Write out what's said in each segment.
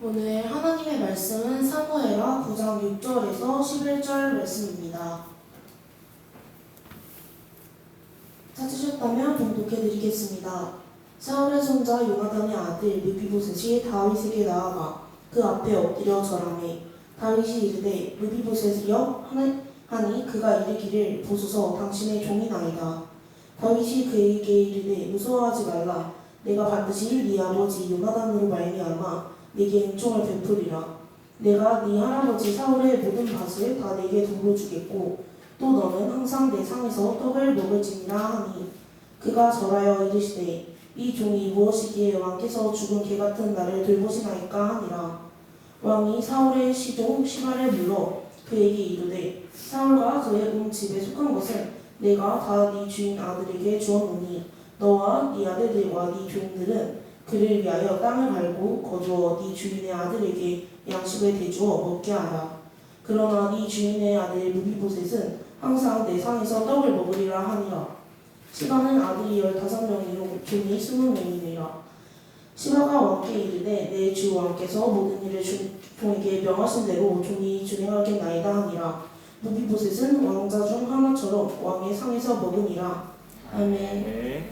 오늘 하나님의 말씀은 사무엘하 9장 6절에서 11절 말씀입니다. 찾으셨다면 봉독해드리겠습니다. 사울의 손자 요나단의 아들 므비보셋이 다윗에게 나아가 그 앞에 엎드려 절하매 다윗이 이르되 므비보셋이여 하니 그가 이르기를 보소서 당신의 종이나이다. 다윗이 그에게 이르되 무서워하지 말라. 내가 반드시 네 아버지 요나단으로 말미암아 네게 은총을 베푸리라. 내가 네 할아버지 사울의 모든 밭을 다 네게 도로 주겠고 또 너는 항상 내 상에서 떡을 먹을지니라 하니 그가 절하여 이르시되 이 종이 무엇이기에 왕께서 죽은 개 같은 나를 돌보시나이까 하니라. 왕이 사울의 시종 시바를 불러 그에게 이르되 사울과 그의 온 집에 속한 것을 내가 다 네 주인 아들에게 주었노니 너와 네 아들들과 네 종들은 그를 위하여 땅을 갈고 거두어 네 주인의 아들에게 양식을 대주어 먹게 하라. 그러나 네 주인의 아들 므비보셋은 항상 내 상에서 떡을 먹으리라 하니라. 시바는 아들이 15명이요 종이 20명이니라. 시바가 왕께 이르되 내 주 왕께서 모든 일을 종에게 명하신 대로 종이 준행하겠나이다 하니라. 므비보셋은 왕자 중 하나처럼 왕의 상에서 먹으니라. 아멘. 네.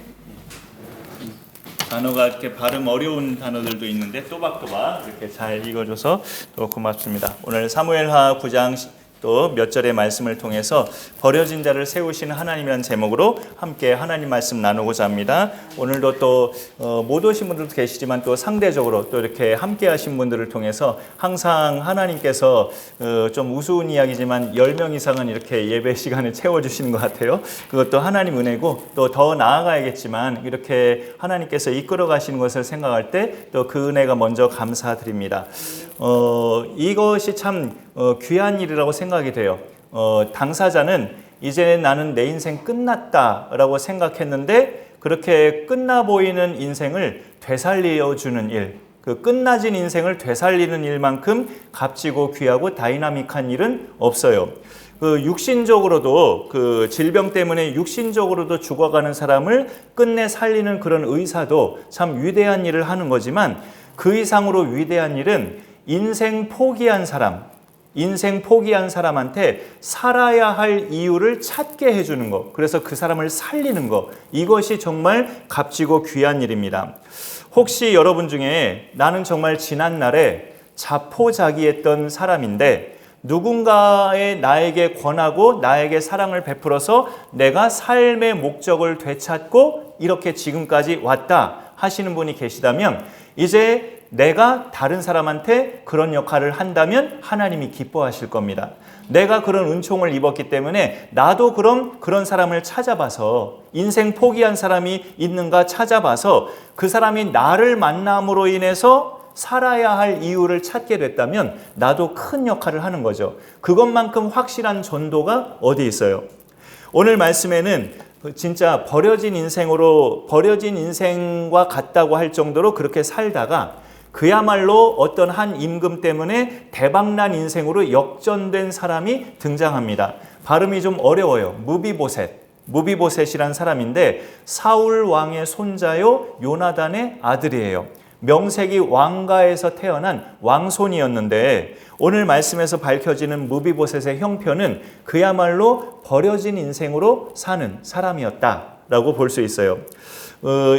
단어가 이렇게 발음 어려운 단어들도 있는데 또박또박 이렇게 잘 읽어줘서 또 고맙습니다. 오늘 사무엘하 9장 또 몇 절의 말씀을 통해서 버려진 자를 세우시는 하나님이라는 제목으로 함께 하나님 말씀 나누고자 합니다. 오늘도 또 못 오신 분들도 계시지만 또 상대적으로 또 이렇게 함께 하신 분들을 통해서 항상 하나님께서 좀 우스운 이야기지만 10명 이상은 이렇게 예배 시간을 채워주시는 것 같아요. 그것도 하나님 은혜고 또 더 나아가야겠지만 이렇게 하나님께서 이끌어 가시는 것을 생각할 때 또 그 은혜가 먼저 감사드립니다. 이것이 참 귀한 일이라고 생각이 돼요. 당사자는 이제 나는 내 인생 끝났다라고 생각했는데 그렇게 끝나 보이는 인생을 되살려주는 일, 그 끝나진 인생을 되살리는 일만큼 값지고 귀하고 다이나믹한 일은 없어요. 그 육신적으로도 그 질병 때문에 육신적으로도 죽어가는 사람을 끝내 살리는 그런 의사도 참 위대한 일을 하는 거지만 그 이상으로 위대한 일은 인생 포기한 사람한테 살아야 할 이유를 찾게 해주는 것, 그래서 그 사람을 살리는 것, 이것이 정말 값지고 귀한 일입니다. 혹시 여러분 중에 나는 정말 지난날에 자포자기했던 사람인데 누군가의 나에게 권하고 나에게 사랑을 베풀어서 내가 삶의 목적을 되찾고 이렇게 지금까지 왔다 하시는 분이 계시다면 이제 내가 다른 사람한테 그런 역할을 한다면 하나님이 기뻐하실 겁니다. 내가 그런 은총을 입었기 때문에 나도 그런 사람을 찾아봐서 인생 포기한 사람이 있는가 찾아봐서 그 사람이 나를 만남으로 인해서 살아야 할 이유를 찾게 됐다면 나도 큰 역할을 하는 거죠. 그것만큼 확실한 전도가 어디 있어요? 오늘 말씀에는 진짜 버려진 인생과 같다고 할 정도로 그렇게 살다가 그야말로 어떤 한 임금 때문에 대박난 인생으로 역전된 사람이 등장합니다. 발음이 좀 어려워요. 므비보셋이란 사람인데 사울 왕의 손자요 요나단의 아들이에요. 명색이 왕가에서 태어난 왕손이었는데 오늘 말씀에서 밝혀지는 므비보셋의 형편은 그야말로 버려진 인생으로 사는 사람이었다라고 볼 수 있어요.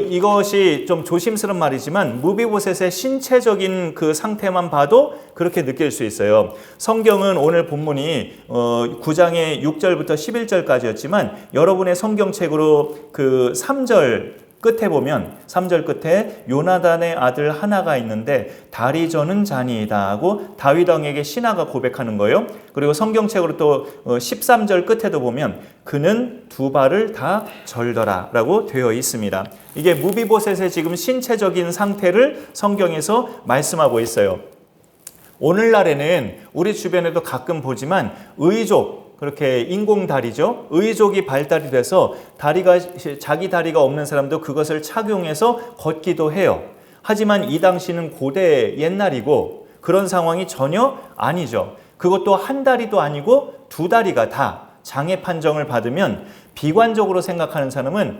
이것이 좀 조심스러운 말이지만 므비보셋의 신체적인 그 상태만 봐도 그렇게 느낄 수 있어요. 성경은 오늘 본문이 9장의 6절부터 11절까지였지만 여러분의 성경책으로 그 3절 끝에 보면 3절 끝에 요나단의 아들 하나가 있는데 다리 저는 자니이다 하고 다윗 왕에게 신하가 고백하는 거예요. 그리고 성경책으로 또 13절 끝에도 보면 그는 두 발을 다 절더라 라고 되어 있습니다. 이게 므비보셋의 지금 신체적인 상태를 성경에서 말씀하고 있어요. 오늘날에는 우리 주변에도 가끔 보지만 의족, 그렇게 인공다리죠. 의족이 발달이 돼서 자기 다리가 없는 사람도 그것을 착용해서 걷기도 해요. 하지만 이 당시는 고대 옛날이고 그런 상황이 전혀 아니죠. 그것도 한 다리도 아니고 두 다리가 다 장애 판정을 받으면 비관적으로 생각하는 사람은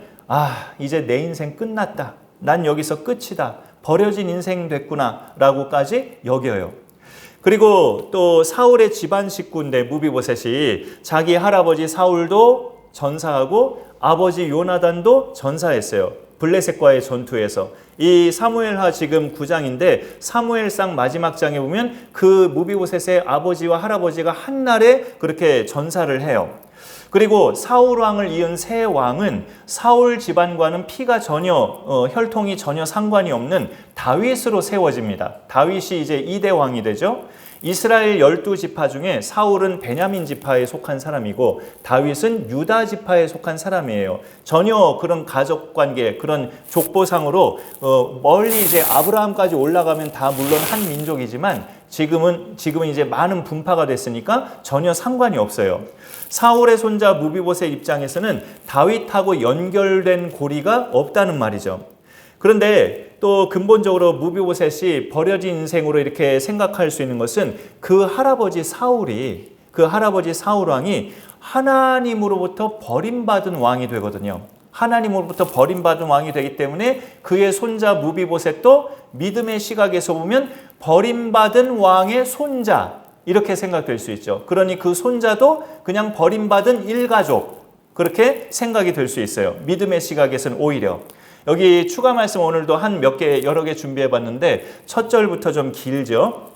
이제 내 인생 끝났다. 난 여기서 끝이다. 버려진 인생 됐구나라고까지 여겨요. 그리고 또 사울의 집안 식구인데 무비보셋이 자기 할아버지 사울도 전사하고 아버지 요나단도 전사했어요. 블레셋과의 전투에서. 이 사무엘하 지금 9장인데 사무엘상 마지막 장에 보면 그 무비보셋의 아버지와 할아버지가 한날에 그렇게 전사를 해요. 그리고 사울 왕을 이은 새 왕은 사울 집안과는 피가 전혀 혈통이 전혀 상관이 없는 다윗으로 세워집니다. 다윗이 이제 2대 왕이 되죠. 이스라엘 12지파 중에 사울은 베냐민 지파에 속한 사람이고 다윗은 유다 지파에 속한 사람이에요. 전혀 그런 가족관계, 그런 족보상으로 멀리 이제 아브라함까지 올라가면 다 물론 한 민족이지만 지금은 이제 많은 분파가 됐으니까 전혀 상관이 없어요. 사울의 손자 무비보셋 입장에서는 다윗하고 연결된 고리가 없다는 말이죠. 그런데 또 근본적으로 무비보셋이 버려진 인생으로 이렇게 생각할 수 있는 것은 그 할아버지 사울 왕이 하나님으로부터 버림받은 왕이 되거든요. 하나님으로부터 버림받은 왕이 되기 때문에 그의 손자 무비보셋도 믿음의 시각에서 보면 버림받은 왕의 손자 이렇게 생각될 수 있죠. 그러니 그 손자도 그냥 버림받은 일가족 그렇게 생각이 될 수 있어요. 믿음의 시각에서는 오히려. 여기 추가 말씀 오늘도 여러 개 준비해 봤는데 첫 절부터 좀 길죠.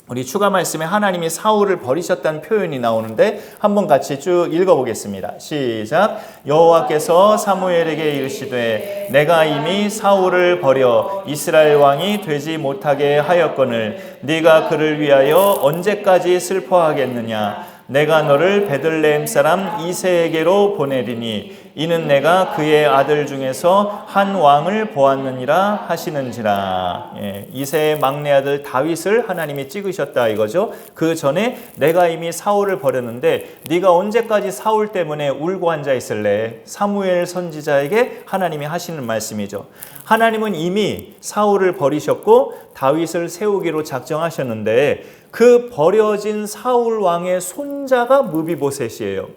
우리 추가 말씀에 하나님이 사울을 버리셨다는 표현이 나오는데 한번 같이 쭉 읽어보겠습니다. 시작. 여호와께서 사무엘에게 이르시되 내가 이미 사울을 버려 이스라엘 왕이 되지 못하게 하였거늘 네가 그를 위하여 언제까지 슬퍼하겠느냐. 내가 너를 베들레헴 사람 이새에게로 보내리니 이는 내가 그의 아들 중에서 한 왕을 보았느니라 하시는지라. 이새의 막내 아들 다윗을 하나님이 찍으셨다 이거죠. 그 전에 내가 이미 사울을 버렸는데 네가 언제까지 사울 때문에 울고 앉아 있을래? 사무엘 선지자에게 하나님이 하시는 말씀이죠. 하나님은 이미 사울을 버리셨고 다윗을 세우기로 작정하셨는데 그 버려진 사울 왕의 손자가 무비보셋이에요.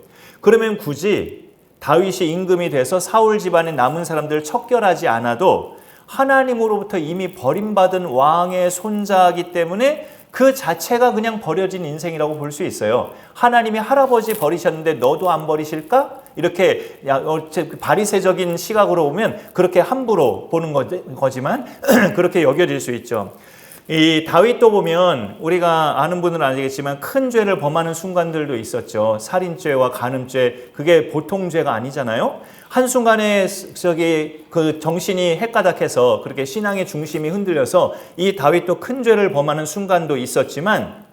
그러면 굳이 다윗이 임금이 돼서 사울 집안에 남은 사람들을 척결하지 않아도 하나님으로부터 이미 버림받은 왕의 손자이기 때문에 그 자체가 그냥 버려진 인생이라고 볼 수 있어요. 하나님이 할아버지 버리셨는데 너도 안 버리실까? 이렇게 바리새적인 시각으로 보면 그렇게 함부로 보는 거지만 그렇게 여겨질 수 있죠. 이 다윗도 보면 우리가 아는 분은 아니겠지만 큰 죄를 범하는 순간들도 있었죠. 살인죄와 간음죄, 그게 보통 죄가 아니잖아요. 한순간에 그 정신이 헷가닥해서 그렇게 신앙의 중심이 흔들려서 이 다윗도 큰 죄를 범하는 순간도 있었지만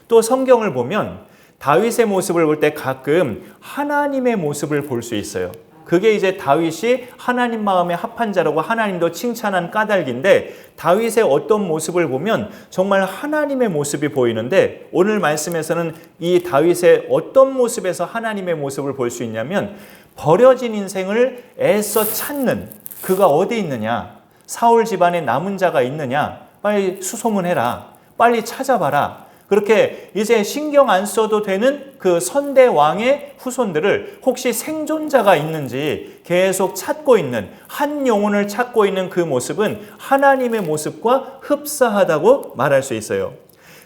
또 성경을 보면 다윗의 모습을 볼 때 가끔 하나님의 모습을 볼 수 있어요. 그게 이제 다윗이 하나님 마음에 합한 자라고 하나님도 칭찬한 까닭인데 다윗의 어떤 모습을 보면 정말 하나님의 모습이 보이는데 오늘 말씀에서는 이 다윗의 어떤 모습에서 하나님의 모습을 볼 수 있냐면 버려진 인생을 애써 찾는 그가 어디 있느냐, 사울 집안에 남은 자가 있느냐, 빨리 수소문해라, 빨리 찾아봐라. 그렇게 이제 신경 안 써도 되는 그 선대 왕의 후손들을 혹시 생존자가 있는지 계속 찾고 있는, 한 영혼을 찾고 있는 그 모습은 하나님의 모습과 흡사하다고 말할 수 있어요.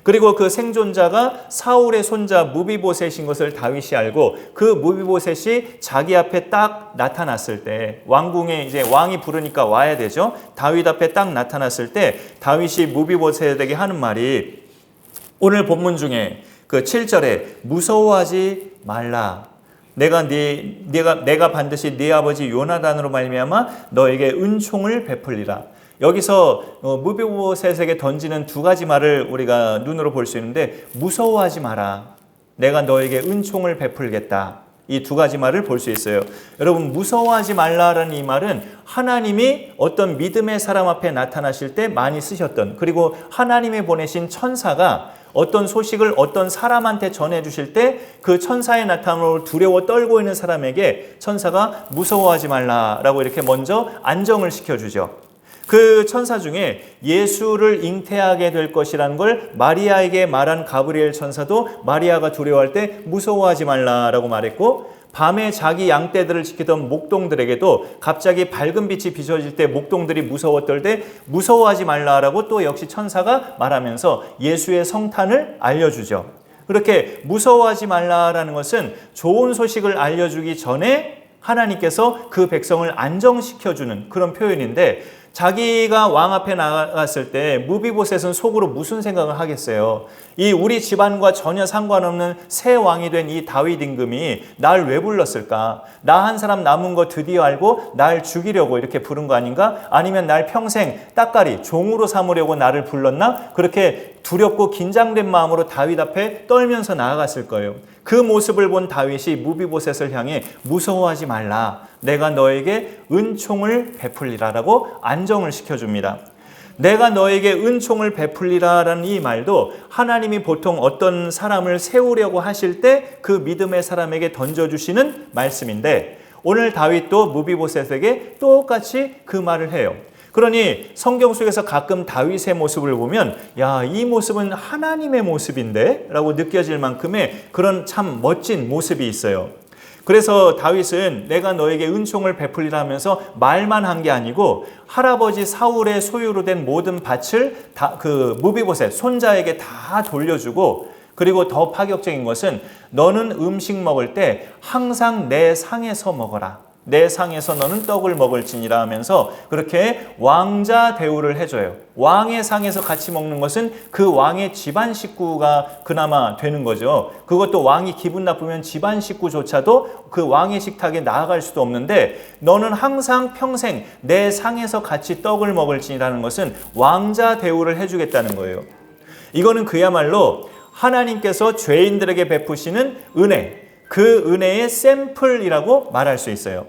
그리고 그 생존자가 사울의 손자 무비보셋인 것을 다윗이 알고 그 무비보셋이 자기 앞에 딱 나타났을 때, 왕궁에 이제 왕이 부르니까 와야 되죠. 다윗 앞에 딱 나타났을 때 다윗이 무비보셋에게 하는 말이 오늘 본문 중에 그 7절에 무서워하지 말라. 내가 반드시 네 아버지 요나단으로 말미암아 너에게 은총을 베풀리라. 여기서 무비보셋에게 던지는 두 가지 말을 우리가 눈으로 볼 수 있는데 무서워하지 마라. 내가 너에게 은총을 베풀겠다. 이 두 가지 말을 볼 수 있어요. 여러분 무서워하지 말라라는 이 말은 하나님이 어떤 믿음의 사람 앞에 나타나실 때 많이 쓰셨던, 그리고 하나님이 보내신 천사가 어떤 소식을 어떤 사람한테 전해주실 때 그 천사의 나타남으로 두려워 떨고 있는 사람에게 천사가 무서워하지 말라라고 이렇게 먼저 안정을 시켜주죠. 그 천사 중에 예수를 잉태하게 될 것이라는 걸 마리아에게 말한 가브리엘 천사도 마리아가 두려워할 때 무서워하지 말라라고 말했고, 밤에 자기 양떼들을 지키던 목동들에게도 갑자기 밝은 빛이 비춰질 때 목동들이 무서워 떨 때 무서워하지 말라라고 또 역시 천사가 말하면서 예수의 성탄을 알려주죠. 그렇게 무서워하지 말라라는 것은 좋은 소식을 알려주기 전에 하나님께서 그 백성을 안정시켜주는 그런 표현인데, 자기가 왕 앞에 나갔을 때 무비보셋은 속으로 무슨 생각을 하겠어요? 이 우리 집안과 전혀 상관없는 새 왕이 된 이 다윗 임금이 날 왜 불렀을까? 나 한 사람 남은 거 드디어 알고 날 죽이려고 이렇게 부른 거 아닌가? 아니면 날 평생 따까리 종으로 삼으려고 나를 불렀나? 그렇게 두렵고 긴장된 마음으로 다윗 앞에 떨면서 나아갔을 거예요. 그 모습을 본 다윗이 무비보셋을 향해 무서워하지 말라, 내가 너에게 은총을 베풀리라라고 안정을 시켜줍니다. 내가 너에게 은총을 베풀리라라는 이 말도 하나님이 보통 어떤 사람을 세우려고 하실 때 그 믿음의 사람에게 던져주시는 말씀인데, 오늘 다윗도 무비보셋에게 똑같이 그 말을 해요. 그러니 성경 속에서 가끔 다윗의 모습을 보면 야, 이 모습은 하나님의 모습인데? 라고 느껴질 만큼의 그런 참 멋진 모습이 있어요. 그래서 다윗은 내가 너에게 은총을 베풀리라 하면서 말만 한 게 아니고 할아버지 사울의 소유로 된 모든 밭을 그 무비보셋 손자에게 다 돌려주고, 그리고 더 파격적인 것은 너는 음식 먹을 때 항상 내 상에서 먹어라, 내 상에서 너는 떡을 먹을지니라 하면서 그렇게 왕자 대우를 해줘요. 왕의 상에서 같이 먹는 것은 그 왕의 집안 식구가 그나마 되는 거죠. 그것도 왕이 기분 나쁘면 집안 식구조차도 그 왕의 식탁에 나아갈 수도 없는데, 너는 항상 평생 내 상에서 같이 떡을 먹을지니라는 것은 왕자 대우를 해주겠다는 거예요. 이거는 그야말로 하나님께서 죄인들에게 베푸시는 은혜, 그 은혜의 샘플이라고 말할 수 있어요.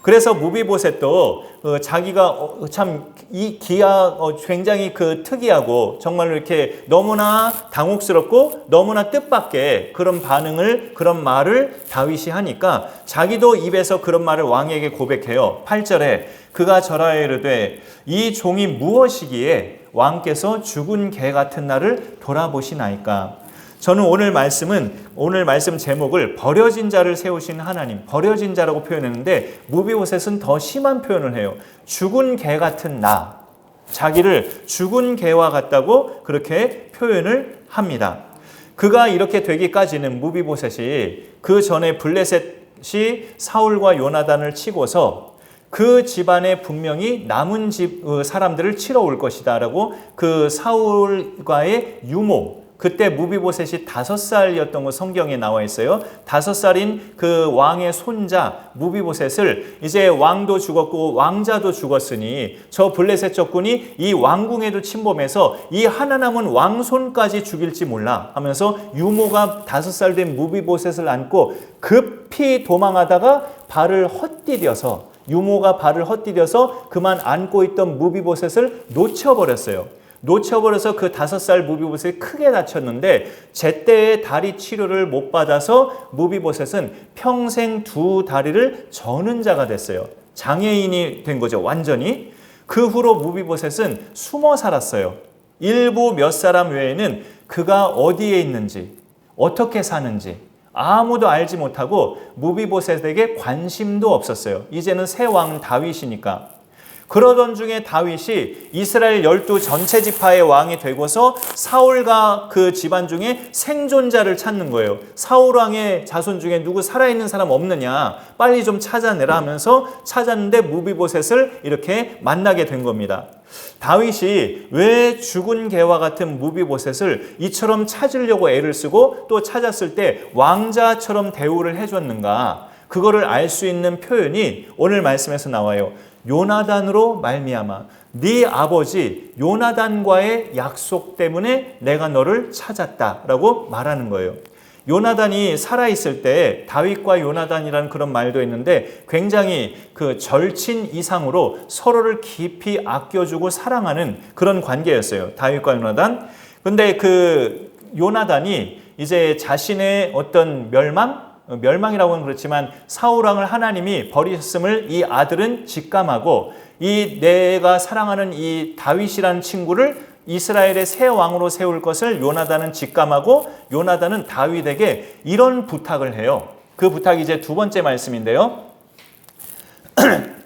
그래서 무비보셋도 자기가 참 이 기아 굉장히 그 특이하고 정말로 이렇게 너무나 당혹스럽고 너무나 뜻밖의 그런 반응을, 그런 말을 다윗이 하니까 자기도 입에서 그런 말을 왕에게 고백해요. 8절에 그가 절하여 이르되 이 종이 무엇이기에 왕께서 죽은 개 같은 나를 돌아보시나이까. 저는 오늘 말씀 제목을 버려진 자를 세우신 하나님, 버려진 자라고 표현했는데 무비보셋은 더 심한 표현을 해요. 죽은 개 같은 나, 자기를 죽은 개와 같다고 그렇게 표현을 합니다. 그가 이렇게 되기까지는 무비보셋이 그 전에 블레셋이 사울과 요나단을 치고서 그 집안에 분명히 남은 집 사람들을 치러 올 것이다 라고 그 사울과의 유모, 그때 무비보셋이 5살이었던 거 성경에 나와 있어요. 5살인 그 왕의 손자 무비보셋을 이제 왕도 죽었고 왕자도 죽었으니 저 블레셋 적군이 이 왕궁에도 침범해서 이 하나 남은 왕손까지 죽일지 몰라 하면서 유모가 5살 된 무비보셋을 안고 급히 도망하다가 발을 헛디뎌서, 유모가 발을 헛디뎌서 그만 안고 있던 무비보셋을 놓쳐버렸어요. 놓쳐버려서 그 5살 무비보셋이 크게 다쳤는데 제때에 다리 치료를 못 받아서 무비보셋은 평생 2 다리를 저는 자가 됐어요. 장애인이 된 거죠, 완전히. 그 후로 무비보셋은 숨어 살았어요. 일부 몇 사람 외에는 그가 어디에 있는지, 어떻게 사는지 아무도 알지 못하고 무비보셋에게 관심도 없었어요. 이제는 새 왕 다윗이니까. 그러던 중에 다윗이 이스라엘 12 전체 지파의 왕이 되고서 사울과 그 집안 중에 생존자를 찾는 거예요. 사울 왕의 자손 중에 누구 살아있는 사람 없느냐, 빨리 좀 찾아내라 하면서 찾았는데 무비보셋을 이렇게 만나게 된 겁니다. 다윗이 왜 죽은 개와 같은 무비보셋을 이처럼 찾으려고 애를 쓰고 또 찾았을 때 왕자처럼 대우를 해줬는가, 그거를 알 수 있는 표현이 오늘 말씀에서 나와요. 요나단으로 말미암아 네 아버지 요나단과의 약속 때문에 내가 너를 찾았다라고 말하는 거예요. 요나단이 살아있을 때 다윗과 요나단이라는 그런 말도 있는데 굉장히 그 절친 이상으로 서로를 깊이 아껴주고 사랑하는 그런 관계였어요, 다윗과 요나단. 근데 그 요나단이 이제 자신의 어떤 멸망, 멸망이라고는 그렇지만 사울 왕을 하나님이 버리셨음을 이 아들은 직감하고 이 내가 사랑하는 이 다윗이라는 친구를 이스라엘의 새 왕으로 세울 것을 요나단은 직감하고 요나단은 다윗에게 이런 부탁을 해요. 그 부탁이 이제 두 번째 말씀인데요.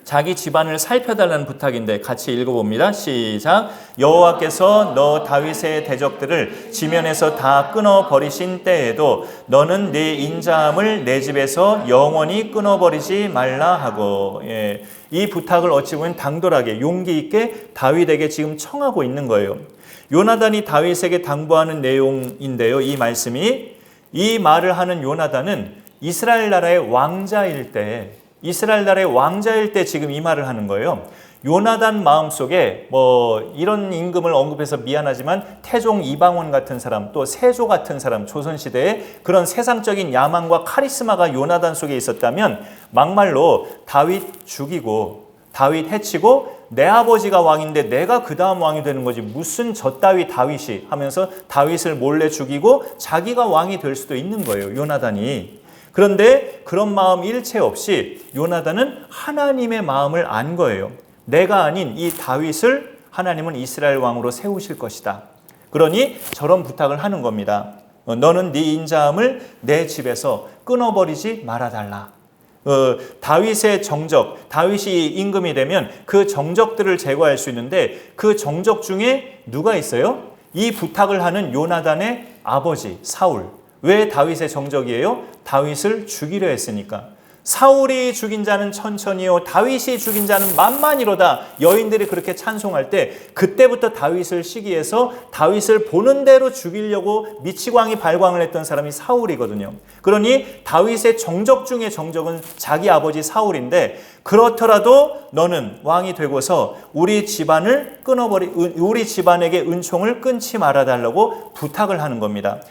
자기 집안을 살펴달라는 부탁인데 같이 읽어봅니다. 시작. 여호와께서 너 다윗의 대적들을 지면에서 다 끊어버리신 때에도 너는 네 인자함을 내 집에서 영원히 끊어버리지 말라 하고, 이 부탁을 어찌 보면 당돌하게 용기 있게 다윗에게 지금 청하고 있는 거예요. 요나단이 다윗에게 당부하는 내용인데요. 이 말씀이, 이 말을 하는 요나단은 이스라엘 나라의 왕자일 때 지금 이 말을 하는 거예요. 요나단 마음속에 이런 임금을 언급해서 미안하지만 태종 이방원 같은 사람, 또 세조 같은 사람, 조선시대에 그런 세상적인 야망과 카리스마가 요나단 속에 있었다면 막말로 다윗 죽이고 다윗 해치고 내 아버지가 왕인데 내가 그 다음 왕이 되는 거지 무슨 저 따위 다윗이 하면서 다윗을 몰래 죽이고 자기가 왕이 될 수도 있는 거예요, 요나단이. 그런데 그런 마음 일체 없이 요나단은 하나님의 마음을 안 거예요. 내가 아닌 이 다윗을 하나님은 이스라엘 왕으로 세우실 것이다. 그러니 저런 부탁을 하는 겁니다. 너는 네 인자함을 내 집에서 끊어버리지 말아달라. 다윗의 정적, 다윗이 임금이 되면 그 정적들을 제거할 수 있는데 그 정적 중에 누가 있어요? 이 부탁을 하는 요나단의 아버지 사울. 왜 다윗의 정적이에요? 다윗을 죽이려 했으니까. 사울이 죽인 자는 천천히요 다윗이 죽인 자는 만만이로다. 여인들이 그렇게 찬송할 때 그때부터 다윗을 시기해서 다윗을 보는 대로 죽이려고 미치광이 발광을 했던 사람이 사울이거든요. 그러니 다윗의 정적 중에 정적은 자기 아버지 사울인데, 그렇더라도 너는 왕이 되고서 우리 집안에게 은총을 끊지 말아달라고 부탁을 하는 겁니다.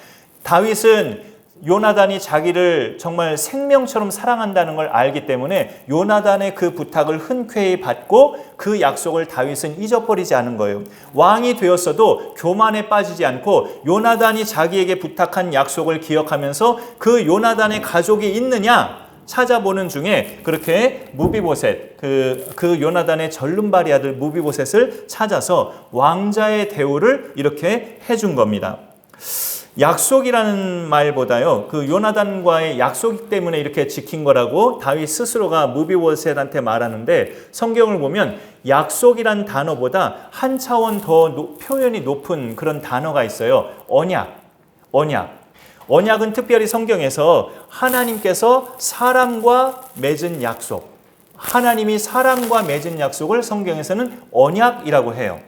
다윗은 요나단이 자기를 정말 생명처럼 사랑한다는 걸 알기 때문에 요나단의 그 부탁을 흔쾌히 받고 그 약속을 다윗은 잊어버리지 않은 거예요. 왕이 되었어도 교만에 빠지지 않고 요나단이 자기에게 부탁한 약속을 기억하면서 그 요나단의 가족이 있느냐 찾아보는 중에 그렇게 무비보셋, 그 요나단의 절름발이 아들 무비보셋을 찾아서 왕자의 대우를 이렇게 해준 겁니다. 약속이라는 말보다요, 그 요나단과의 약속 때문에 이렇게 지킨 거라고 다윗 스스로가 무비보셋한테 말하는데, 성경을 보면 약속이란 단어보다 한 차원 더 표현이 높은 그런 단어가 있어요. 언약은 특별히 성경에서 하나님께서 사람과 맺은 약속, 하나님이 사람과 맺은 약속을 성경에서는 언약이라고 해요.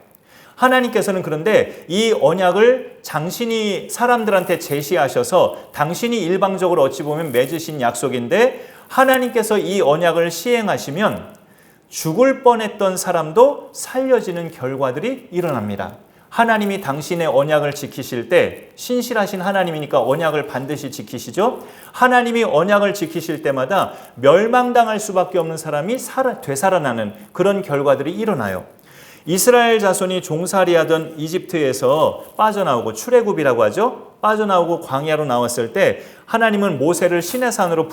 하나님께서는 그런데 이 언약을 당신이 사람들한테 제시하셔서 당신이 일방적으로 어찌 보면 맺으신 약속인데, 하나님께서 이 언약을 시행하시면 죽을 뻔했던 사람도 살려지는 결과들이 일어납니다. 하나님이 당신의 언약을 지키실 때, 신실하신 하나님이니까 언약을 반드시 지키시죠. 하나님이 언약을 지키실 때마다 멸망당할 수밖에 없는 사람이 되살아나는 그런 결과들이 일어나요. 이스라엘 자손이 종살이하던 이집트에서 빠져나오고, 출애굽이라고 하죠. 빠져나오고 광야로 나왔을 때 하나님은 모세를 시내산으로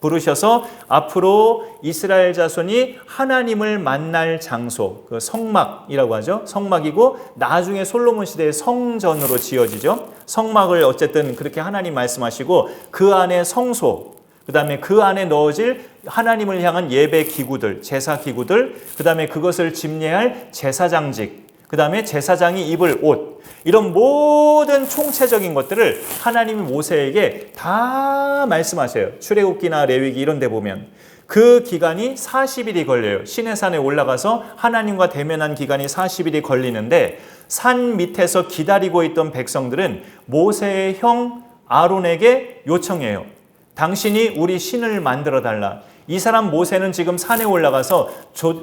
부르셔서 앞으로 이스라엘 자손이 하나님을 만날 장소, 그 성막이라고 하죠. 성막이고 나중에 솔로몬 시대의 성전으로 지어지죠. 성막을 어쨌든 그렇게 하나님 말씀하시고 그 안에 성소, 그 다음에 그 안에 넣어질 하나님을 향한 예배 기구들, 제사 기구들, 그 다음에 그것을 집례할 제사장직, 그 다음에 제사장이 입을 옷, 이런 모든 총체적인 것들을 하나님이 모세에게 다 말씀하셔요. 출애굽기나 레위기 이런 데 보면 그 기간이 40일이 걸려요. 시내산에 올라가서 하나님과 대면한 기간이 40일이 걸리는데, 산 밑에서 기다리고 있던 백성들은 모세의 형 아론에게 요청해요. 당신이 우리 신을 만들어 달라. 이 사람 모세는 지금 산에 올라가서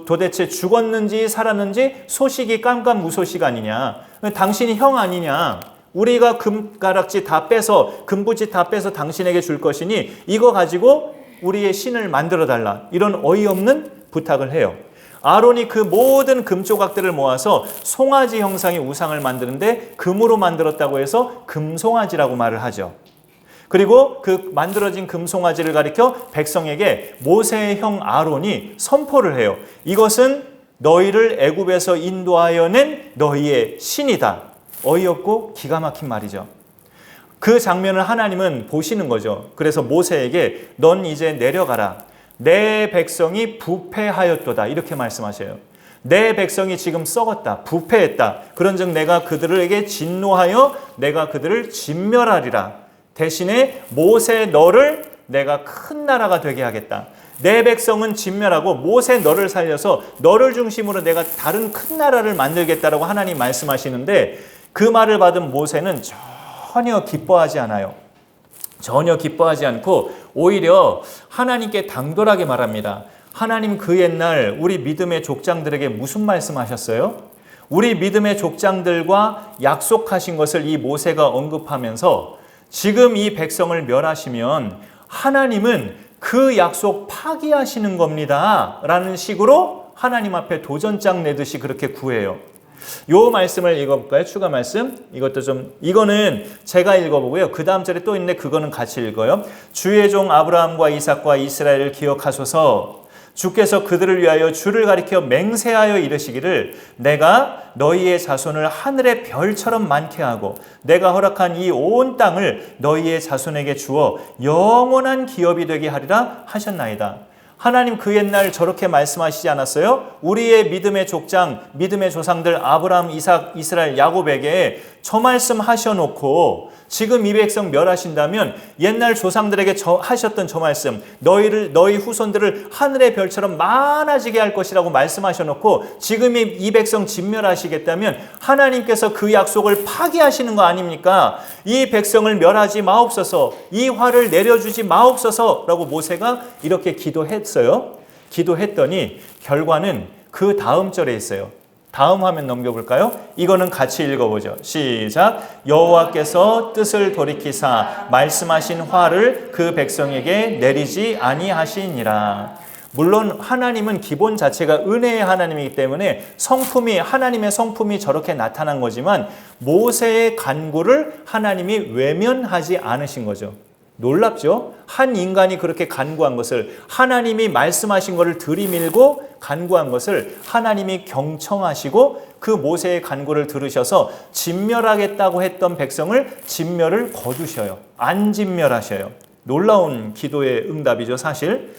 도대체 죽었는지 살았는지 소식이 깜깜무소식 아니냐. 당신이 형 아니냐. 우리가 금가락지 다 빼서, 금부지 다 빼서 당신에게 줄 것이니 이거 가지고 우리의 신을 만들어 달라. 이런 어이없는 부탁을 해요. 아론이 그 모든 금조각들을 모아서 송아지 형상의 우상을 만드는데 금으로 만들었다고 해서 금송아지라고 말을 하죠. 그리고 그 만들어진 금송아지를 가리켜 백성에게 모세의 형 아론이 선포를 해요. 이것은 너희를 애굽에서 인도하여 낸 너희의 신이다. 어이없고 기가 막힌 말이죠. 그 장면을 하나님은 보시는 거죠. 그래서 모세에게 넌 이제 내려가라. 내 백성이 부패하였도다. 이렇게 말씀하셔요. 내 백성이 지금 썩었다. 부패했다. 그런즉 내가 그들에게 진노하여 내가 그들을 진멸하리라. 대신에 모세 너를 내가 큰 나라가 되게 하겠다. 내 백성은 진멸하고 모세 너를 살려서 너를 중심으로 내가 다른 큰 나라를 만들겠다라고 하나님 말씀하시는데 그 말을 받은 모세는 전혀 기뻐하지 않아요. 전혀 기뻐하지 않고 오히려 하나님께 당돌하게 말합니다. 하나님 그 옛날 우리 믿음의 족장들에게 무슨 말씀하셨어요? 우리 믿음의 족장들과 약속하신 것을 이 모세가 언급하면서 지금 이 백성을 멸하시면 하나님은 그 약속 파기하시는 겁니다. 라는 식으로 하나님 앞에 도전장 내듯이 그렇게 구해요. 요 말씀을 읽어볼까요? 추가 말씀. 이거는 제가 읽어보고요. 그 다음 절에 또 있는데 그거는 같이 읽어요. 주의 종 아브라함과 이삭과 이스라엘을 기억하소서. 주께서 그들을 위하여 주를 가리켜 맹세하여 이르시기를 내가 너희의 자손을 하늘의 별처럼 많게 하고 내가 허락한 이 온 땅을 너희의 자손에게 주어 영원한 기업이 되게 하리라 하셨나이다. 하나님 그 옛날 저렇게 말씀하시지 않았어요? 우리의 믿음의 족장, 믿음의 조상들 아브라함, 이삭, 이스라엘, 야곱에게 저 말씀 하셔놓고 지금 이 백성 멸하신다면 옛날 조상들에게 하셨던 저 말씀, 너희 후손들을 하늘의 별처럼 많아지게 할 것이라고 말씀하셔놓고 지금 이 백성 진멸하시겠다면 하나님께서 그 약속을 파기하시는 거 아닙니까? 이 백성을 멸하지 마옵소서, 이 화를 내려주지 마옵소서 라고 모세가 이렇게 기도했어요. 기도했더니 결과는 그 다음 절에 있어요. 다음 화면 넘겨볼까요? 이거는 같이 읽어보죠. 시작. 여호와께서 뜻을 돌이키사 말씀하신 화를 그 백성에게 내리지 아니하시니라. 물론 하나님은 기본 자체가 은혜의 하나님이기 때문에 하나님의 성품이 저렇게 나타난 거지만 모세의 간구를 하나님이 외면하지 않으신 거죠. 놀랍죠? 한 인간이 그렇게 간구한 것을, 하나님이 말씀하신 것을 들이밀고 간구한 것을 하나님이 경청하시고 그 모세의 간구를 들으셔서 진멸하겠다고 했던 백성을 진멸을 거두셔요. 안 진멸하셔요. 놀라운 기도의 응답이죠, 사실.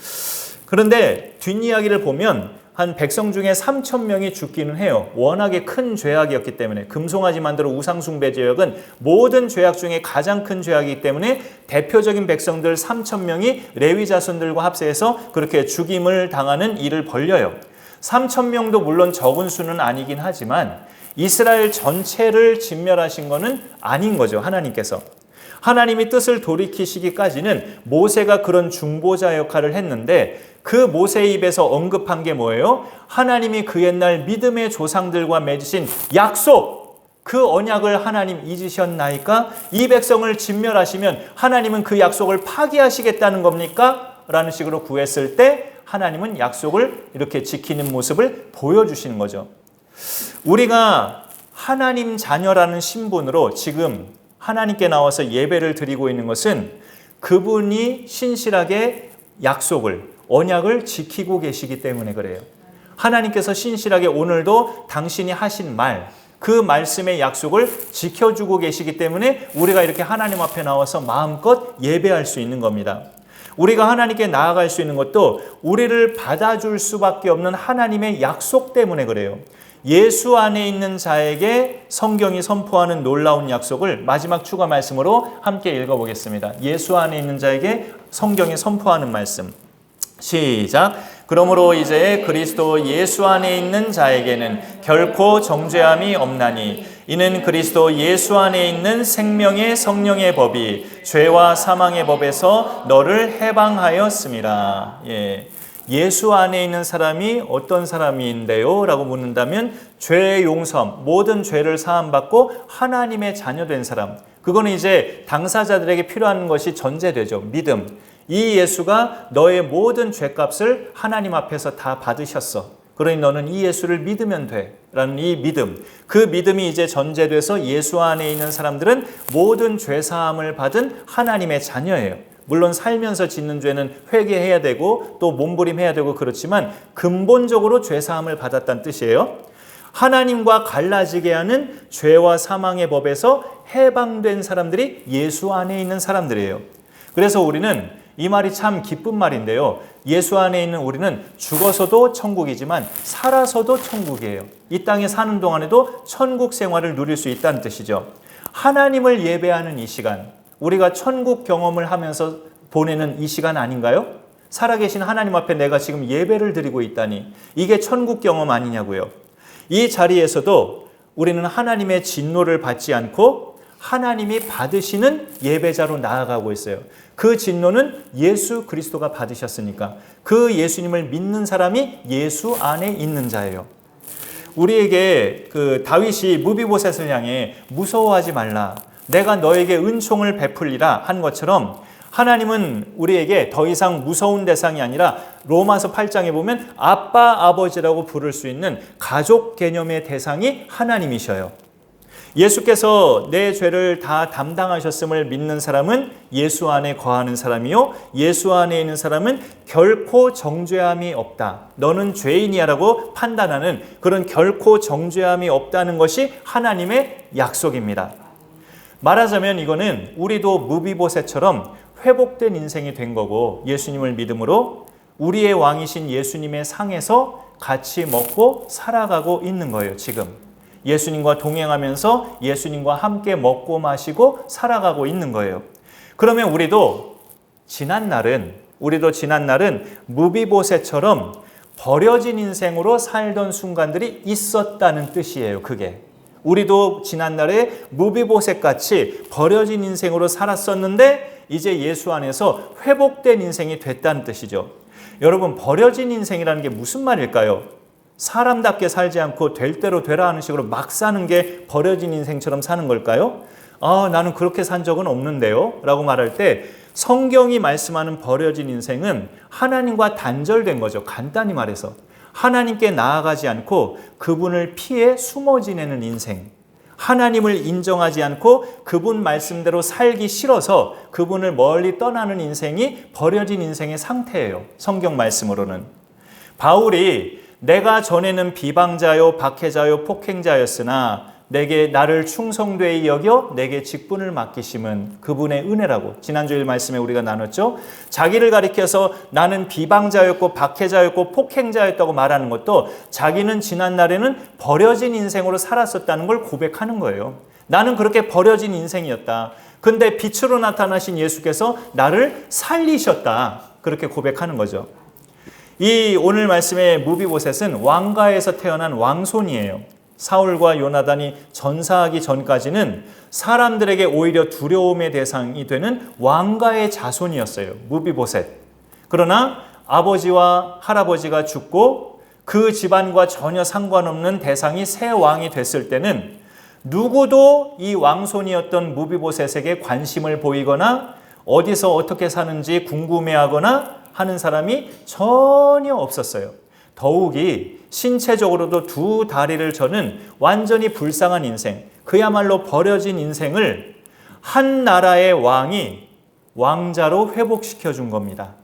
그런데 뒷이야기를 보면 한 백성 중에 3,000명이 죽기는 해요. 워낙에 큰 죄악이었기 때문에. 금송아지 만들어 우상숭배 죄악은 모든 죄악 중에 가장 큰 죄악이기 때문에 대표적인 백성들 3,000명이 레위 자손들과 합세해서 그렇게 죽임을 당하는 일을 벌려요. 3,000명도 물론 적은 수는 아니긴 하지만 이스라엘 전체를 진멸하신 것은 아닌 거죠, 하나님께서. 하나님이 뜻을 돌이키시기까지는 모세가 그런 중보자 역할을 했는데 그 모세의 입에서 언급한 게 뭐예요? 하나님이 그 옛날 믿음의 조상들과 맺으신 약속, 그 언약을 하나님 잊으셨나이까? 이 백성을 진멸하시면 하나님은 그 약속을 파기하시겠다는 겁니까? 라는 식으로 구했을 때 하나님은 약속을 이렇게 지키는 모습을 보여주시는 거죠. 우리가 하나님 자녀라는 신분으로 지금 하나님께 나와서 예배를 드리고 있는 것은 그분이 신실하게 약속을, 언약을 지키고 계시기 때문에 그래요. 하나님께서 신실하게 오늘도 당신이 하신 말, 그 말씀의 약속을 지켜주고 계시기 때문에 우리가 이렇게 하나님 앞에 나와서 마음껏 예배할 수 있는 겁니다. 우리가 하나님께 나아갈 수 있는 것도 우리를 받아줄 수밖에 없는 하나님의 약속 때문에 그래요. 예수 안에 있는 자에게 성경이 선포하는 놀라운 약속을 마지막 추가 말씀으로 함께 읽어보겠습니다. 예수 안에 있는 자에게 성경이 선포하는 말씀. 시작. 그러므로 이제 그리스도 예수 안에 있는 자에게는 결코 정죄함이 없나니 이는 그리스도 예수 안에 있는 생명의 성령의 법이 죄와 사망의 법에서 너를 해방하였음이라. 예수 안에 있는 사람이 어떤 사람인데요? 라고 묻는다면 죄의 용서, 모든 죄를 사함받고 하나님의 자녀된 사람. 그거는 이제 당사자들에게 필요한 것이 전제되죠. 믿음. 이 예수가 너의 모든 죄값을 하나님 앞에서 다 받으셨어. 그러니 너는 이 예수를 믿으면 돼. 라는 이 믿음, 그 믿음이 이제 전제돼서 예수 안에 있는 사람들은 모든 죄사함을 받은 하나님의 자녀예요. 물론 살면서 짓는 죄는 회개해야 되고 또 몸부림해야 되고 그렇지만 근본적으로 죄사함을 받았다는 뜻이에요. 하나님과 갈라지게 하는 죄와 사망의 법에서 해방된 사람들이 예수 안에 있는 사람들이에요. 그래서 우리는 이 말이 참 기쁜 말인데요. 예수 안에 있는 우리는 죽어서도 천국이지만 살아서도 천국이에요. 이 땅에 사는 동안에도 천국 생활을 누릴 수 있다는 뜻이죠. 하나님을 예배하는 이 시간, 우리가 천국 경험을 하면서 보내는 이 시간 아닌가요? 살아계신 하나님 앞에 내가 지금 예배를 드리고 있다니 이게 천국 경험 아니냐고요. 이 자리에서도 우리는 하나님의 진노를 받지 않고 하나님이 받으시는 예배자로 나아가고 있어요. 그 진노는 예수 그리스도가 받으셨으니까 그 예수님을 믿는 사람이 예수 안에 있는 자예요. 우리에게 그 다윗이 무비보셋을 향해 무서워하지 말라, 내가 너에게 은총을 베풀리라 한 것처럼 하나님은 우리에게 더 이상 무서운 대상이 아니라 로마서 8장에 보면 아빠, 아버지라고 부를 수 있는 가족 개념의 대상이 하나님이셔요. 예수께서 내 죄를 다 담당하셨음을 믿는 사람은 예수 안에 거하는 사람이요, 예수 안에 있는 사람은 결코 정죄함이 없다, 너는 죄인이야 라고 판단하는 그런 결코 정죄함이 없다는 것이 하나님의 약속입니다. 말하자면 이거는 우리도 무비보셋처럼 회복된 인생이 된 거고 예수님을 믿음으로 우리의 왕이신 예수님의 상에서 같이 먹고 살아가고 있는 거예요. 지금 예수님과 동행하면서 예수님과 함께 먹고 마시고 살아가고 있는 거예요. 그러면 우리도 지난 날은 무비보셋처럼 버려진 인생으로 살던 순간들이 있었다는 뜻이에요. 그게 우리도 지난날에 무비보셋같이 버려진 인생으로 살았었는데 이제 예수 안에서 회복된 인생이 됐다는 뜻이죠. 여러분, 버려진 인생이라는 게 무슨 말일까요? 사람답게 살지 않고 될 대로 되라 하는 식으로 막 사는 게 버려진 인생처럼 사는 걸까요? 나는 그렇게 산 적은 없는데요 라고 말할 때 성경이 말씀하는 버려진 인생은 하나님과 단절된 거죠. 간단히 말해서 하나님께 나아가지 않고 그분을 피해 숨어 지내는 인생, 하나님을 인정하지 않고 그분 말씀대로 살기 싫어서 그분을 멀리 떠나는 인생이 버려진 인생의 상태예요. 성경 말씀으로는. 바울이 내가 전에는 비방자요 박해자요 폭행자였으나 내게 나를 충성되이 여겨 내게 직분을 맡기심은 그분의 은혜라고 지난주일 말씀에 우리가 나눴죠. 자기를 가리켜서 나는 비방자였고 박해자였고 폭행자였다고 말하는 것도 자기는 지난날에는 버려진 인생으로 살았었다는 걸 고백하는 거예요. 나는 그렇게 버려진 인생이었다. 근데 빛으로 나타나신 예수께서 나를 살리셨다. 그렇게 고백하는 거죠. 이 오늘 말씀의 무비보셋은 왕가에서 태어난 왕손이에요. 사울과 요나단이 전사하기 전까지는 사람들에게 오히려 두려움의 대상이 되는 왕가의 자손이었어요. 무비보셋. 그러나 아버지와 할아버지가 죽고 그 집안과 전혀 상관없는 대상이 새 왕이 됐을 때는 누구도 이 왕손이었던 무비보셋에게 관심을 보이거나 어디서 어떻게 사는지 궁금해하거나 하는 사람이 전혀 없었어요. 더욱이 신체적으로도 두 다리를 저는 완전히 불쌍한 인생, 그야말로 버려진 인생을 한 나라의 왕이 왕자로 회복시켜 준 겁니다.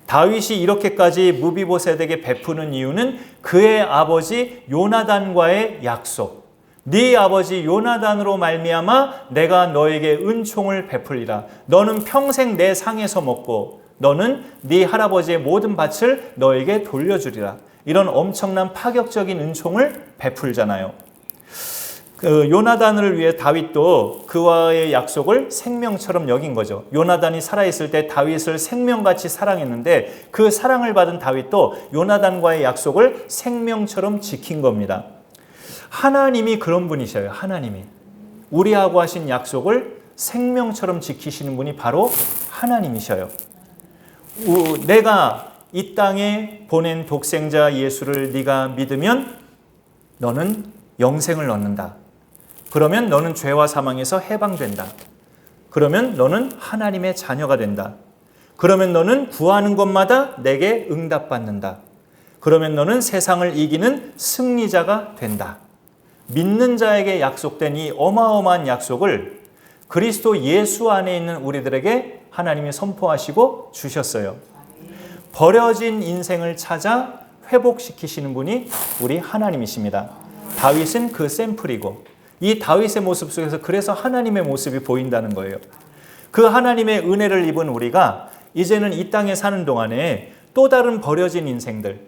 다윗이 이렇게까지 무비보셋에게 베푸는 이유는 그의 아버지 요나단과의 약속. 네 아버지 요나단으로 말미암아 내가 너에게 은총을 베풀리라. 너는 평생 내 상에서 먹고 너는 네 할아버지의 모든 밭을 너에게 돌려주리라. 이런 엄청난 파격적인 은총을 베풀잖아요. 그 요나단을 위해 다윗도 그와의 약속을 생명처럼 여긴 거죠. 요나단이 살아있을 때 다윗을 생명같이 사랑했는데 그 사랑을 받은 다윗도 요나단과의 약속을 생명처럼 지킨 겁니다. 하나님이 그런 분이셔요. 하나님이 우리하고 하신 약속을 생명처럼 지키시는 분이 바로 하나님이셔요. 내가 이 땅에 보낸 독생자 예수를 네가 믿으면 너는 영생을 얻는다. 그러면 너는 죄와 사망에서 해방된다. 그러면 너는 하나님의 자녀가 된다. 그러면 너는 구하는 것마다 내게 응답받는다. 그러면 너는 세상을 이기는 승리자가 된다. 믿는 자에게 약속된 이 어마어마한 약속을 그리스도 예수 안에 있는 우리들에게 하나님이 선포하시고 주셨어요. 버려진 인생을 찾아 회복시키시는 분이 우리 하나님이십니다. 다윗은 그 샘플이고 이 다윗의 모습 속에서 그래서 하나님의 모습이 보인다는 거예요. 그 하나님의 은혜를 입은 우리가 이제는 이 땅에 사는 동안에 또 다른 버려진 인생들,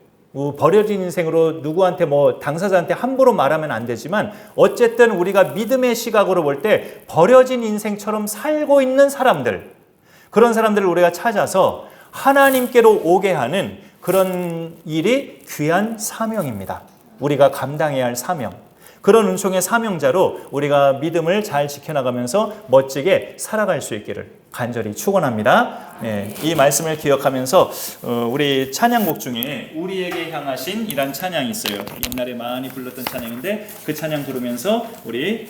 버려진 인생으로 누구한테 당사자한테 함부로 말하면 안 되지만 어쨌든 우리가 믿음의 시각으로 볼 때 버려진 인생처럼 살고 있는 사람들, 그런 사람들을 우리가 찾아서 하나님께로 오게 하는 그런 일이 귀한 사명입니다. 우리가 감당해야 할 사명. 그런 은총의 사명자로 우리가 믿음을 잘 지켜나가면서 멋지게 살아갈 수 있기를 간절히 축원합니다. 네, 이 말씀을 기억하면서 우리 찬양곡 중에 우리에게 향하신 이란 찬양이 있어요. 옛날에 많이 불렀던 찬양인데 그 찬양 부르면서 우리